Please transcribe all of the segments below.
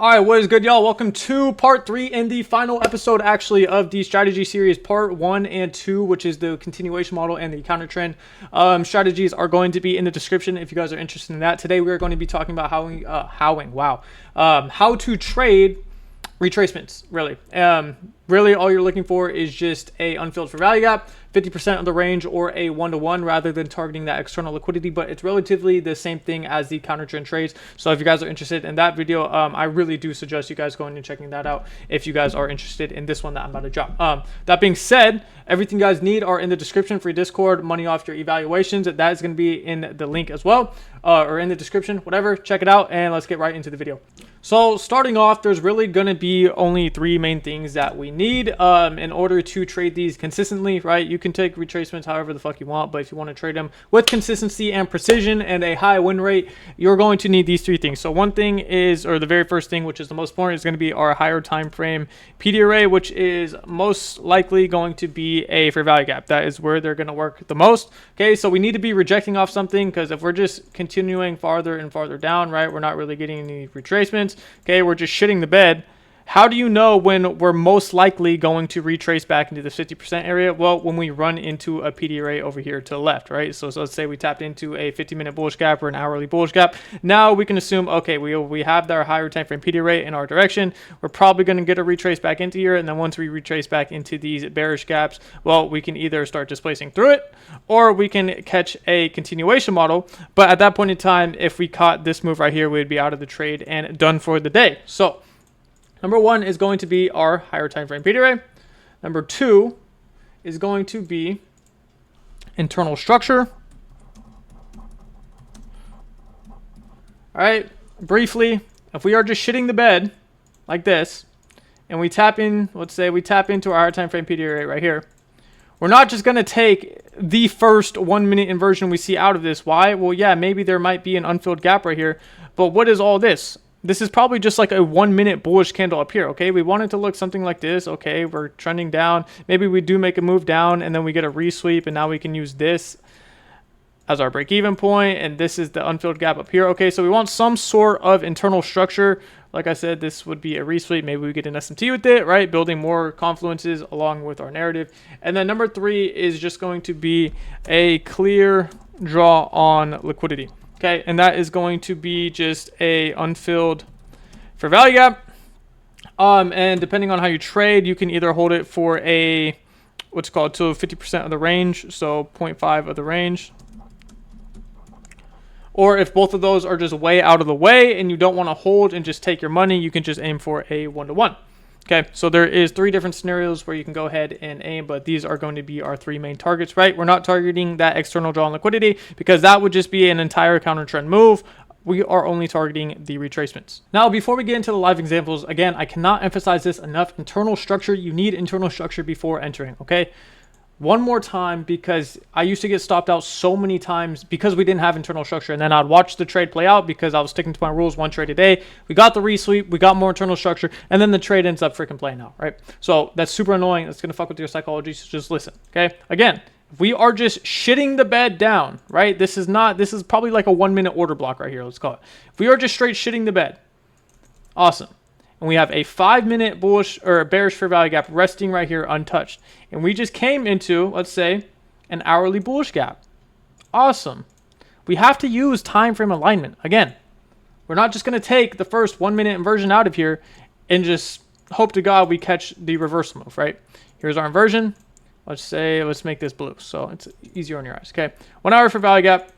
All right, what is good, y'all? Welcome to part 3 and the final episode, actually, of the strategy series, part 1 and 2, which is the continuation model and the counter trend. Strategies are going to be in the description if you guys are interested in that. Today, we are going to be talking about how to trade retracements, really. Really, all you're looking for is just a unfilled for value gap, 50% of the range, or a 1-to-1 rather than targeting that external liquidity. But it's relatively the same thing as the counter trend trades. So if you guys are interested in that video, I really do suggest you guys going and checking that out if you guys are interested in this one that I'm about to drop. That being said, everything you guys need are in the description for your Discord, money off your evaluations. That is going to be in the link as well, or in the description, whatever. Check it out, and let's get right into the video. So starting off, there's really going to be only 3 main things that we need in order to trade these consistently, right? You can take retracements however the fuck you want, but if you want to trade them with consistency and precision and a high win rate, you're going to need these 3 things. So one thing is, or the very first thing, which is the most important, is going to be our higher time frame PD array, which is most likely going to be a fair value gap. That is where they're going to work the most. Okay, so we need to be rejecting off something, because if we're just continuing farther and farther down, right, we're not really getting any retracements. Okay, we're just shitting the bed. How do you know when we're most likely going to retrace back into the 50% area? Well, when we run into a PD array over here to the left, right? So let's say we tapped into a 50-minute bullish gap or an hourly bullish gap. Now we can assume, okay, we have our higher time frame PD array in our direction. We're probably going to get a retrace back into here. And then once we retrace back into these bearish gaps, well, we can either start displacing through it, or we can catch a continuation model. But at that point in time, if we caught this move right here, we'd be out of the trade and done for the day. So number 1 is going to be our higher time frame PD array. Number 2 is going to be internal structure. All right, briefly, if we are just shitting the bed like this, and we tap in, let's say we tap into our higher time frame PD array right here, we're not just going to take the first 1-minute inversion we see out of this. Why? Well, yeah, maybe there might be an unfilled gap right here, but what is all this? This is probably just like a 1-minute bullish candle up here, okay? We want it to look something like this, okay? We're trending down. Maybe we do make a move down, and then we get a resweep, and now we can use this as our break-even point, and this is the unfilled gap up here, okay? So we want some sort of internal structure. Like I said, this would be a resweep. Maybe we get an SMT with it, right? Building more confluences along with our narrative. And then number 3 is just going to be a clear draw on liquidity. Okay, and that is going to be just a unfilled for value gap. And depending on how you trade, you can either hold it for a what's called to 50% of the range, so 0.5 of the range. Or if both of those are just way out of the way and you don't want to hold and just take your money, you can just aim for a 1-to-1. Okay, so there is 3 different scenarios where you can go ahead and aim, but these are going to be our 3 main targets, right? We're not targeting that external draw on liquidity because that would just be an entire counter trend move. We are only targeting the retracements. Now, before we get into the live examples, again, I cannot emphasize this enough. Internal structure, you need internal structure before entering, okay? One more time, because I used to get stopped out so many times because we didn't have internal structure, and then I'd watch the trade play out because I was sticking to my rules, 1 trade a day. We got the resweep, we got more internal structure, and then the trade ends up freaking playing out, right? So that's super annoying. That's gonna fuck with your psychology. So just listen, okay? Again, if we are just shitting the bed down, right? This is probably like a 1-minute order block right here. Let's call it. If we are just straight shitting the bed, awesome. And we have a 5-minute bullish or bearish fair value gap resting right here untouched. And we just came into, let's say, an hourly bullish gap. Awesome. We have to use time frame alignment. Again, we're not just going to take the first 1-minute inversion out of here and just hope to God we catch the reversal move, right? Here's our inversion. Let's make this blue so it's easier on your eyes, okay? 1 hour fair value gap.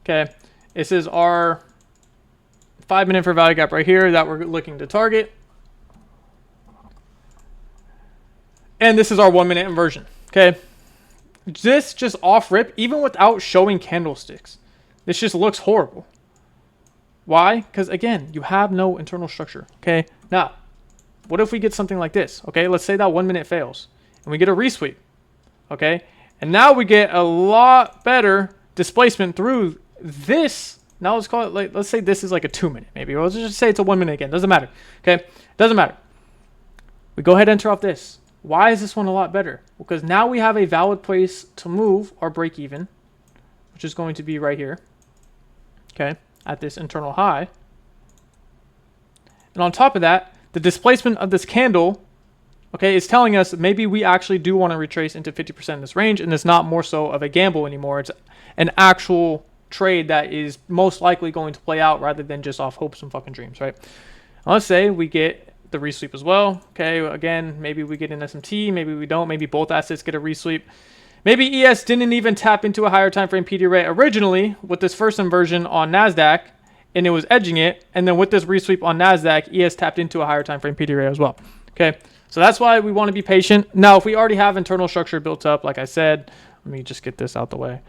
Okay, this is our 5-minute fair value gap right here that we're looking to target. And this is our 1-minute inversion, okay? This just off rip, even without showing candlesticks, this just looks horrible. Why? Because again, you have no internal structure, okay? Now, what if we get something like this, okay? Let's say that 1 minute fails and we get a resweep, okay? And now we get a lot better displacement through this. Now let's call it, like, let's say this is like a 2-minute maybe. Or let's just say it's a 1 minute again. Doesn't matter, okay? Doesn't matter. We go ahead and enter off this. Why is this one a lot better? Because now we have a valid place to move our break even, which is going to be right here, okay, at this internal high. And on top of that, the displacement of this candle, okay, is telling us maybe we actually do want to retrace into 50% in this range, and it's not more so of a gamble anymore. It's an actual trade that is most likely going to play out rather than just off hopes and fucking dreams, right? Let's say we get the resweep as well. Okay, again, maybe we get an SMT, maybe we don't, maybe both assets get a resweep. Maybe ES didn't even tap into a higher time frame PD array originally with this first inversion on NASDAQ, and it was edging it, and then with this resweep on NASDAQ, ES tapped into a higher time frame PD array as well. Okay, so that's why we want to be patient. Now, if we already have internal structure built up, like I said, let me just get this out the way.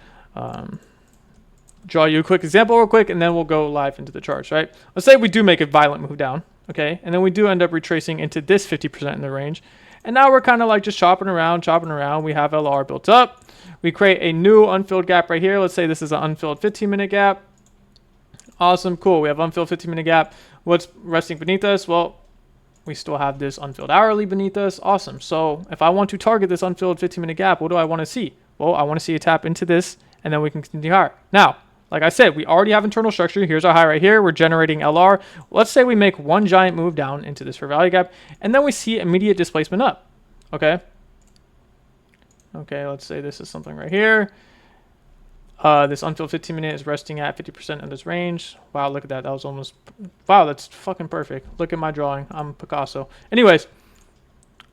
Draw you a quick example real quick, and then we'll go live into the charts, right? Let's say we do make a violent move down, okay? And then we do end up retracing into this 50% in the range. And now we're kind of like just chopping around. We have LR built up. We create a new unfilled gap right here. Let's say this is an unfilled 15-minute gap. Awesome, cool. We have unfilled 15-minute gap. What's resting beneath us? Well, we still have this unfilled hourly beneath us. Awesome. So if I want to target this unfilled 15-minute gap, what do I want to see? Well, I want to see a tap into this, and then we can continue higher. Now, like I said, we already have internal structure. Here's our high right here. We're generating LR. Let's say we make one giant move down into this fair value gap, and then we see immediate displacement up. Okay. Okay, let's say this is something right here. This unfilled 15-minute is resting at 50% of this range. Wow, look at that. That was almost... Wow, that's fucking perfect. Look at my drawing. I'm Picasso. Anyways,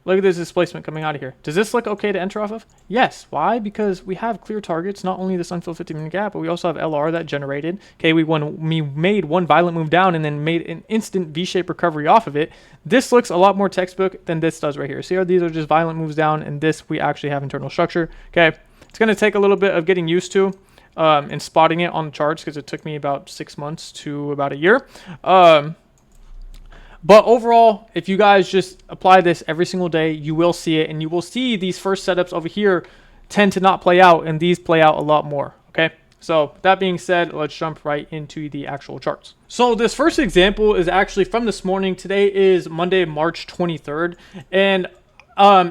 look at this displacement coming out of here. Does this look okay to enter off of? Yes. Why? Because we have clear targets, not only this unfilled 15-minute gap, but we also have LR that generated. Okay, we made one violent move down and then made an instant V-shaped recovery off of it. This looks a lot more textbook than this does right here. See how these are just violent moves down, and this we actually have internal structure. Okay, it's going to take a little bit of getting used to and spotting it on the charts because it took me about 6 months to about a year. But overall, if you guys just apply this every single day, you will see it, and you will see these first setups over here tend to not play out, and these play out a lot more, okay? So that being said, let's jump right into the actual charts. So this first example is actually from this morning. Today is Monday, March 23rd, and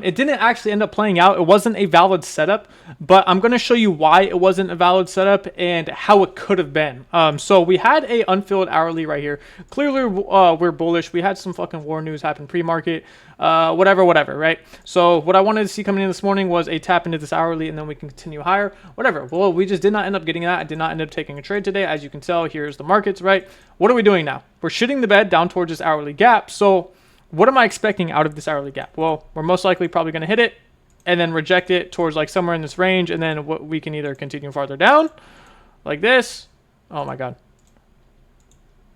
it didn't actually end up playing out. It wasn't a valid setup, but I'm going to show you why it wasn't a valid setup and how it could have been. So we had a unfilled hourly right here. Clearly, we're bullish. We had some fucking war news happen pre-market, whatever, right? So what I wanted to see coming in this morning was a tap into this hourly, and then we can continue higher, whatever. Well, we just did not end up getting that. I did not end up taking a trade today. As you can tell, here's the markets, right? What are we doing now? We're shitting the bed down towards this hourly gap. So what am I expecting out of this hourly gap? Well, we're most likely probably going to hit it and then reject it towards like somewhere in this range. And then what we can either continue farther down like this. Oh my God.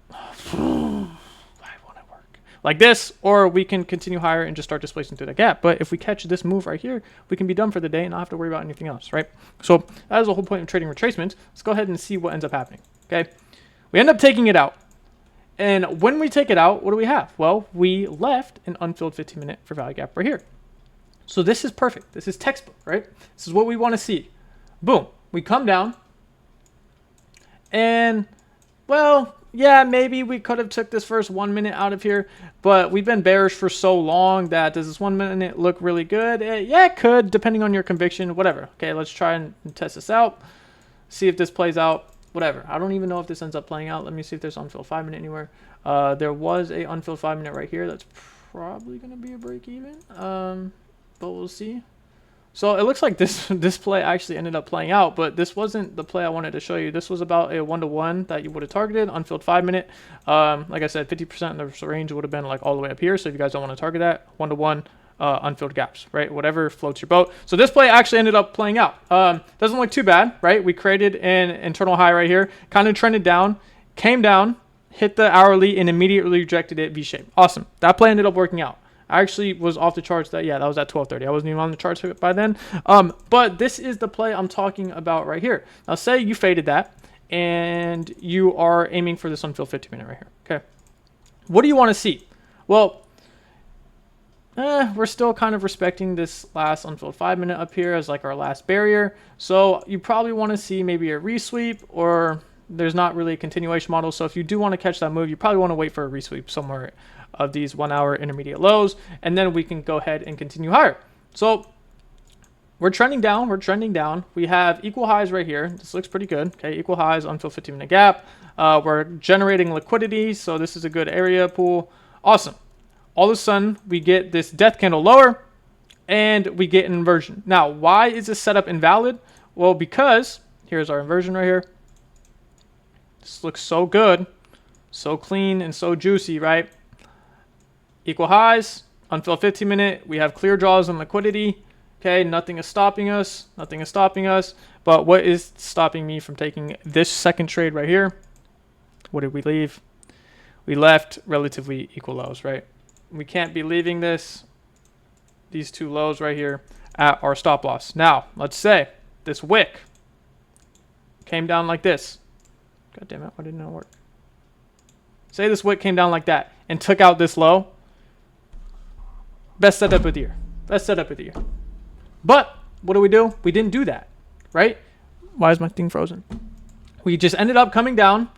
Why won't it work? Like this, or we can continue higher and just start displacing through that gap. But if we catch this move right here, we can be done for the day and not have to worry about anything else, right? So that is the whole point of trading retracements. Let's go ahead and see what ends up happening. Okay. We end up taking it out. And when we take it out, what do we have? Well, we left an unfilled 15-minute for value gap right here. So this is perfect. This is textbook, right? This is what we want to see. Boom. We come down. And, well, yeah, maybe we could have took this first 1 minute out of here. But we've been bearish for so long that does this 1 minute look really good? Yeah, it could, depending on your conviction, whatever. Okay, let's try and test this out. See if this plays out. Whatever. I don't even know if this ends up playing out. Let me see if there's unfilled 5 minute anywhere. There was a unfilled 5 minute right here. That's probably going to be a break even. But we'll see. So it looks like this play actually ended up playing out, but this wasn't the play I wanted to show you. This was about a 1-to-1 that you would have targeted, unfilled 5 minute. Like I said, 50% of the range would have been like all the way up here. So if you guys don't want to target that, 1-to-1. Unfilled gaps, right? Whatever floats your boat. So this play actually ended up playing out. Doesn't look too bad, right? We created an internal high right here, kind of trended down, came down, hit the hourly, and immediately rejected it V-shape. Awesome. That play ended up working out. I actually was off the charts that was at 12:30. I wasn't even on the charts by then. But this is the play I'm talking about right here. Now say you faded that and you are aiming for this unfilled 50-minute right here. Okay. What do you want to see? Well, we're still kind of respecting this last unfilled 5 minute up here as like our last barrier. So you probably want to see maybe a resweep, or there's not really a continuation model. So if you do want to catch that move, you probably want to wait for a resweep somewhere of these 1 hour intermediate lows, and then we can go ahead and continue higher. So we're trending down. We have equal highs right here. This looks pretty good. Okay, equal highs, unfilled 15-minute gap. We're generating liquidity, so this is a good area pool. Awesome. All of a sudden, we get this death candle lower, and we get an inversion. Now, why is this setup invalid? Well, because here's our inversion right here. This looks so good, so clean and so juicy, right? Equal highs, unfilled 15-minute. We have clear draws on liquidity. Okay, nothing is stopping us. Nothing is stopping us. But what is stopping me from taking this second trade right here? What did we leave? We left relatively equal lows, right? We can't be leaving these two lows right here at our stop loss. Now, let's say this wick came down like this. God damn it, why didn't it work? Say this wick came down like that and took out this low. Best setup of the year. Best setup of the year. But what do? We didn't do that, right? Why is my thing frozen? We just ended up coming down,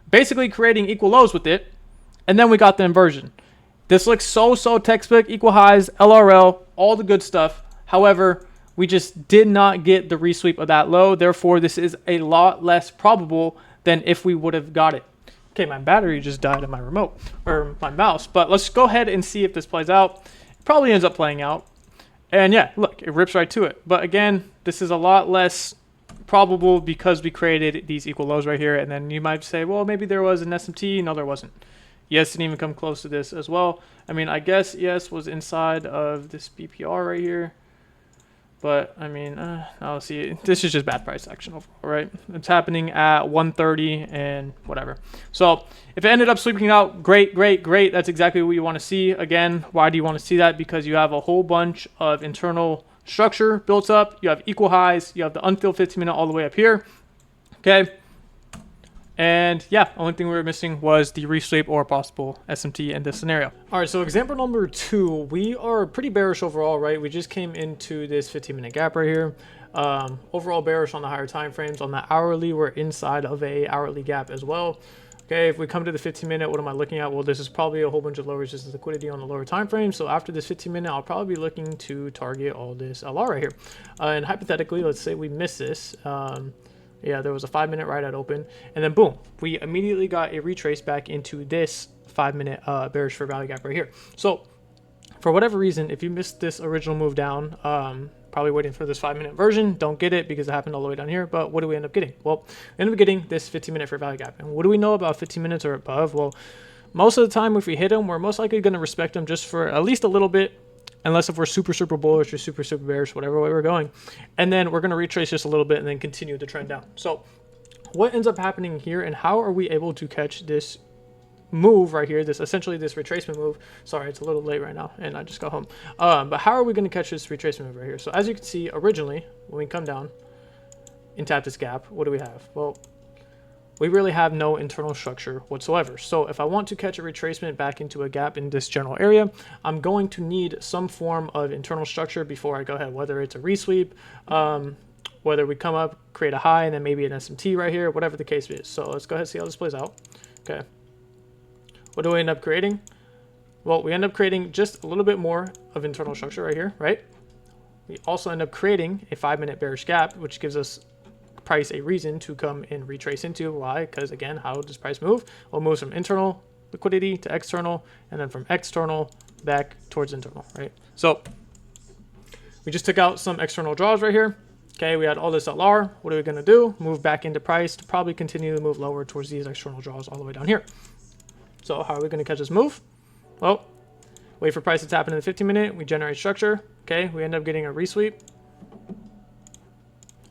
basically creating equal lows with it, and then we got the inversion. This looks so textbook, equal highs, LRL, all the good stuff. However, we just did not get the resweep of that low. Therefore, this is a lot less probable than if we would have got it. Okay, my battery just died on my remote, or my mouse. But let's go ahead and see if this plays out. It probably ends up playing out. And yeah, look, it rips right to it. But again, this is a lot less probable because we created these equal lows right here. And then you might say, well, maybe there was an SMT. No, there wasn't. ES didn't even come close to this as well. I mean, I guess ES was inside of this BPR right here. But, I mean, I'll see. This is just bad price action overall, right? It's happening at 130 and whatever. So, if it ended up sweeping out, great. That's exactly what you want to see. Again, why do you want to see that? Because you have a whole bunch of internal structure built up. You have equal highs. You have the unfilled 15-minute all the way up here. Okay. And yeah, only thing we were missing was the resweep or possible SMT in this scenario. All right, so example number 2, we are pretty bearish overall, right? We just came into this 15-minute gap right here. Overall bearish on the higher time frames. On the hourly, we're inside of a hourly gap as well. Okay, if we come to the 15-minute, what am I looking at? Well, this is probably a whole bunch of low resistance liquidity on the lower time frame. So after this 15-minute, I'll probably be looking to target all this LR right here. And hypothetically, let's say we miss this. Yeah, there was a 5-minute right at open, and then boom, we immediately got a retrace back into this 5-minute bearish for value gap right here. So for whatever reason, if you missed this original move down, probably waiting for this 5-minute version, don't get it because it happened all the way down here. But what do we end up getting? Well, we end up getting this 15-minute for value gap. And what do we know about 15 minutes or above? Well, most of the time, if we hit them, we're most likely going to respect them just for at least a little bit. Unless if we're super bullish or super bearish, whatever way we're going. And then we're going to retrace just a little bit and then continue the trend down. So what ends up happening here and how are we able to catch this move right here, this essentially this retracement move? Sorry, it's a little late right now and I just got home. But how are we going to catch this retracement move right here? So as you can see, originally, when we come down and tap this gap, what do we have? Well, we really have no internal structure whatsoever. So if I want to catch a retracement back into a gap in this general area, I'm going to need some form of internal structure before I go ahead, whether it's a resweep, whether we come up, create a high, and then maybe an SMT right here, whatever the case is. So let's go ahead and see how this plays out. Okay. What do we end up creating? Well, we end up creating just a little bit more of internal structure right here, right? We also end up creating a 5-minute bearish gap, which gives us price a reason to come and retrace into. Why? Because again, how does price move? Well, it moves from internal liquidity to external, and then from external back towards internal, right? So we just took out some external draws right here. Okay, we had all this LR. What are we going to do? Move back into price to probably continue to move lower towards these external draws all the way down here. So how are we going to catch this move? Well, wait for price to tap into the 15-minute. We generate structure. Okay, we end up getting a resweep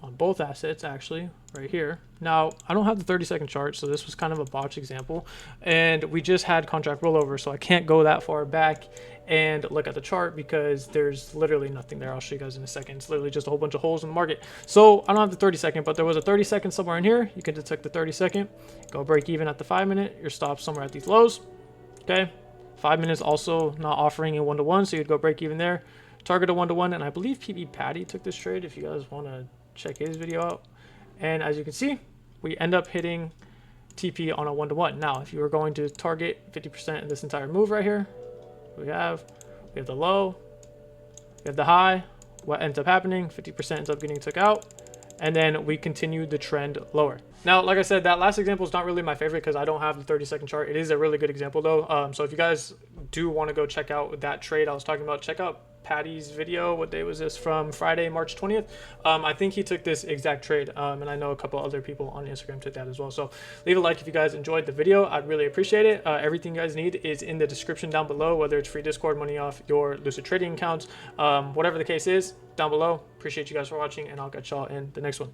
on both assets actually right here. Now I don't have the 30-second chart, so this was kind of a botched example, and we just had contract rollover, so I can't go that far back and look at the chart because there's literally nothing there. I'll show you guys in a second. It's literally just a whole bunch of holes in the market. So I don't have the 30-second, but there was a 30-second somewhere in here. You can detect the 30-second, go break even at the 5-minute, your stop somewhere at these lows. Okay, 5 minutes also not offering a 1-to-1, so you'd go break even there, target a 1-to-1, and I believe PB Patty took this trade if you guys want to check his video out. And as you can see, we end up hitting TP on a 1-to-1. Now, if you were going to target 50% of this entire move right here, we have the low, we have the high. What ends up happening? 50% ends up getting took out, and then we continue the trend lower. Now, like I said, that last example is not really my favorite because I don't have the 30-second chart. It is a really good example though. So if you guys do want to go check out that trade I was talking about, check out Patty's video. What day was this? From Friday, March 20th. I think he took this exact trade, and I know a couple other people on Instagram took that as well. So leave a like if you guys enjoyed the video. I'd really appreciate it. Everything you guys need is in the description down below, whether it's free Discord, money off your Lucid trading accounts, whatever the case is, down below. Appreciate you guys for watching, and I'll catch y'all in the next one.